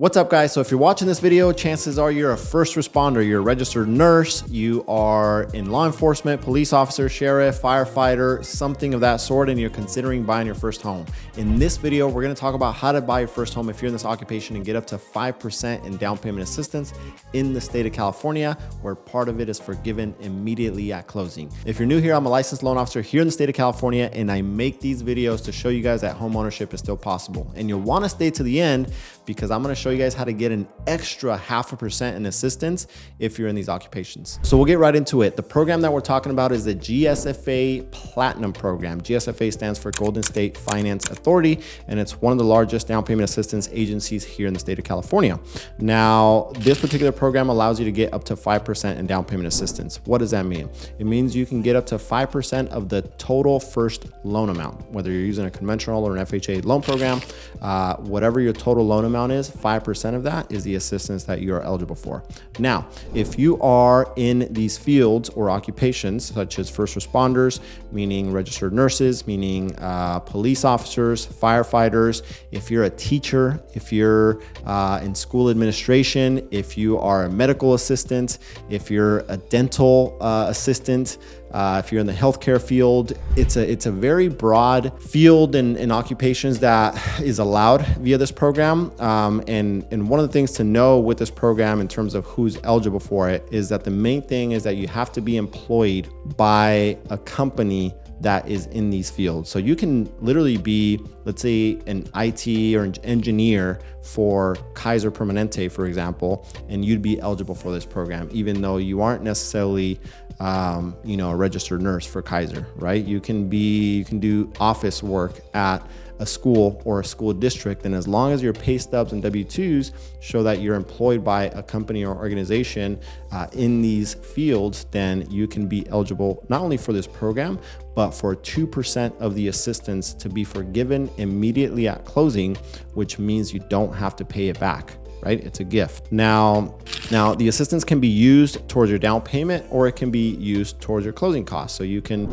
What's up, guys? So if you're watching this video, chances are you're a first responder, you're a registered nurse, you are in law enforcement, police officer, sheriff, firefighter, something of that sort, and you're considering buying your first home. In this video, we're gonna talk about how to buy your first home if you're in this occupation and get up to 5% in down payment assistance in the state of California, where part of it is forgiven immediately at closing. If you're new here, I'm a licensed loan officer here in the state of California, and I make these videos to show you guys that home ownership is still possible. And you'll wanna stay to the end because I'm gonna show you guys how to get an extra 0.5% in assistance if you're in these occupations. So we'll get right into it. The program that we're talking about is the GSFA Platinum Program. GSFA stands for Golden State Finance Authority, and it's one of the largest down payment assistance agencies here in the state of California. Now, this particular program allows you to get up to 5% in down payment assistance. What does that mean? It means you can get up to 5% of the total first loan amount, whether you're using a conventional or an FHA loan program, whatever your total loan amount is, 5% of that is the assistance that you are eligible for. Now, if you are in these fields or occupations, such as first responders, meaning registered nurses, meaning police officers, firefighters, if you're a teacher, if you're in school administration, if you are a medical assistant, if you're a dental assistant, if you're in the healthcare field, it's a very broad field and occupations that is allowed via this program. And one of the things to know with this program in terms of who's eligible for it is that the main thing is that you have to be employed by a company that is in these fields. So you can literally be, let's say, an IT or an engineer for Kaiser Permanente, for example, and you'd be eligible for this program, even though you aren't necessarily a registered nurse for Kaiser, right? You can do office work at a school or a school district, and as long as your pay stubs and W-2s show that you're employed by a company or organization in these fields, then you can be eligible not only for this program, but for 2% of the assistance to be forgiven immediately at closing, which means you don't have to pay it back. Right? It's a gift. Now the assistance can be used towards your down payment, or it can be used towards your closing costs. So you can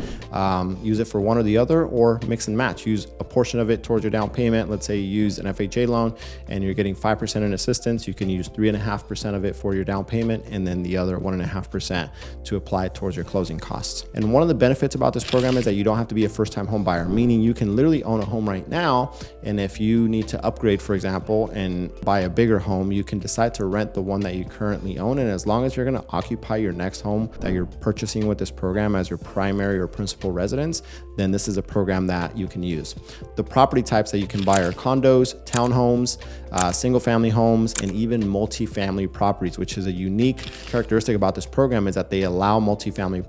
use it for one or the other, or mix and match. Use a portion of it towards your down payment. Let's say you use an FHA loan and you're getting 5% in assistance. You can use 3.5% of it for your down payment, and then the other 1.5% to apply towards your closing costs. And one of the benefits about this program is that you don't have to be a first-time home buyer, meaning you can literally own a home right now. And if you need to upgrade, for example, and buy a bigger home, you can decide to rent the one that you currently own. And as long as you're going to occupy your next home that you're purchasing with this program as your primary or principal residence, then this is a program that you can use. The property types that you can buy are condos, townhomes, single family homes, and even multifamily properties, which is a unique characteristic about this program, is that they allow multifamily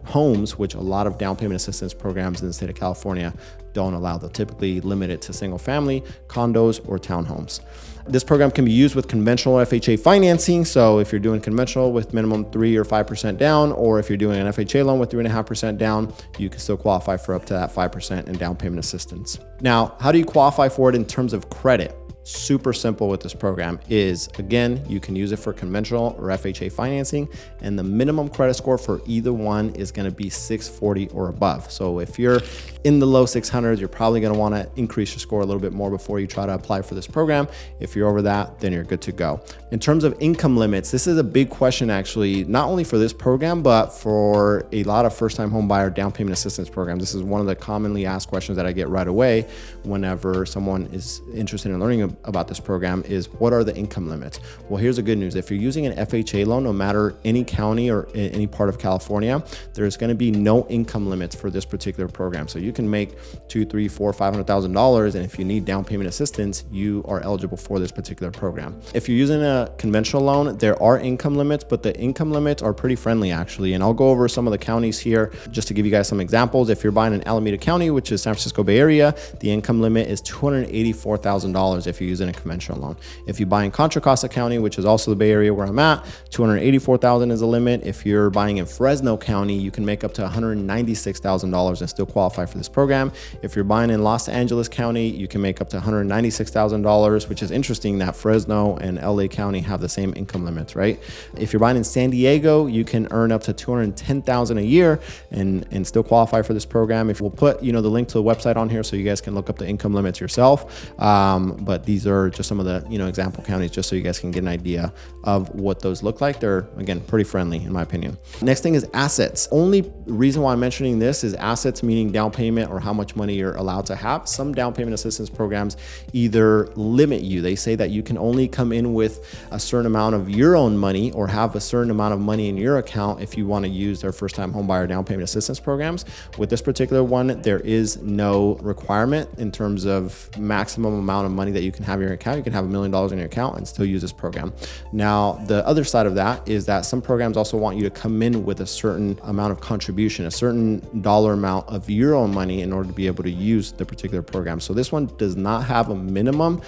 homes, which a lot of down payment assistance programs in the state of California don't allow. They'll typically limit it to single family, condos, or townhomes. This program can be used with conventional FHA financing. So if you're doing conventional with minimum 3 or 5% down, or if you're doing an FHA loan with 3.5% down, you can still qualify for up to that 5% in down payment assistance. Now, how do you qualify for it in terms of credit? Super simple with this program is, again, you can use it for conventional or FHA financing, and the minimum credit score for either one is going to be 640 or above. So if you're in the low 600s, you're probably going to want to increase your score a little bit more before you try to apply for this program. If you're over that, then you're good to go. In terms of income limits, this is a big question, actually, not only for this program, but for a lot of first-time home buyer down payment assistance programs. This is one of the commonly asked questions that I get right away whenever someone is interested in learning about this program is, what are the income limits? Well, here's the good news. If you're using an FHA loan, no matter any county or any part of California, there's going to be no income limits for this particular program. So you can make $200,000, $300,000, $400,000, $500,000, and if you need down payment assistance, you are eligible for this particular program. If you're using a conventional loan, there are income limits, but the income limits are pretty friendly, actually. And I'll go over some of the counties here just to give you guys some examples. If you're buying in Alameda County, which is San Francisco Bay Area, the income limit is $284,000 if you're using a conventional loan. If you buy in Contra Costa County, which is also the Bay Area where I'm at, $284,000 is the limit. If you're buying in Fresno County, you can make up to $196,000 and still qualify for this program. If you're buying in Los Angeles County, you can make up to $196,000, which is interesting that Fresno and LA County have the same income limits, right? If you're buying in San Diego, you can earn up to $210,000 a year and still qualify for this program. If we'll put the link to the website on here so you guys can look up the income limits yourself. But these are just some of the, example counties, just so you guys can get an idea of what those look like. They're, again, pretty friendly in my opinion. Next thing is assets. Only reason why I'm mentioning this is assets, meaning down payment or how much money you're allowed to have. Some down payment assistance programs either limit you. They say that you can only come in with a certain amount of your own money or have a certain amount of money in your account if you want to use their first-time homebuyer down payment assistance programs. With this particular one, there is no requirement in terms of maximum amount of money that you can have in your account. You can have $1 million in your account and still use this program. Now, the other side of that is that some programs also want you to come in with a certain amount of contribution, a certain dollar amount of your own money in order to be able to use the particular program. So this one does not have a minimum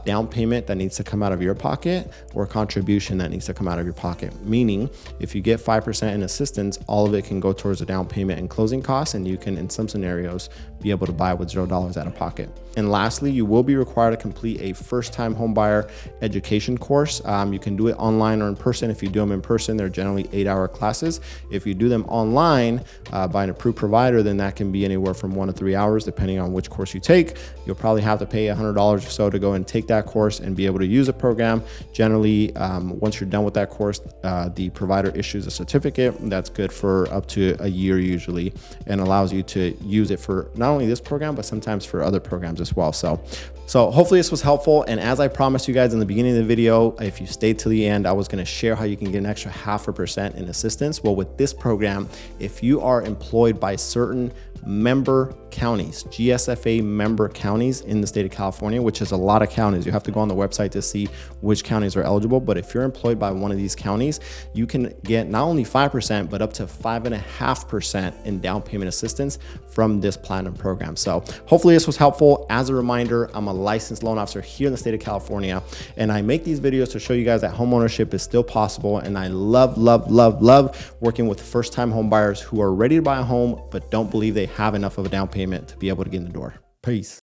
down payment that needs to come out of your pocket or contribution that needs to come out of your pocket. Meaning, if you get 5% in assistance, all of it can go towards the down payment and closing costs, and you can, in some scenarios, be able to buy with $0 out of pocket. And lastly, you will be required to complete a first-time homebuyer education course. You can do it online or in person. If you do them in person, they're generally 8-hour classes. If you do them online by an approved provider, then that can be anywhere from 1 to 3 hours, depending on which course you take. You'll probably have to pay $100 or so to go and take that course and be able to use a program. Generally, once you're done with that course, the provider issues a certificate that's good for up to a year usually, and allows you to use it for not only this program, but sometimes for other programs as well. So hopefully this was helpful. And as I promised you guys in the beginning of the video, if you stayed to the end, I was going to share how you can get an extra 0.5% in assistance. Well, with this program, if you are employed by certain member counties, GSFA member counties in the state of California, which is a lot of counties. You have to go on the website to see which counties are eligible. But if you're employed by one of these counties, you can get not only 5%, but up to 5.5% in down payment assistance from this platinum program. So hopefully this was helpful. As a reminder, I'm a licensed loan officer here in the state of California, and I make these videos to show you guys that homeownership is still possible. And I love working with first-time home buyers who are ready to buy a home, but don't believe they have enough of a down payment to be able to get in the door. Peace.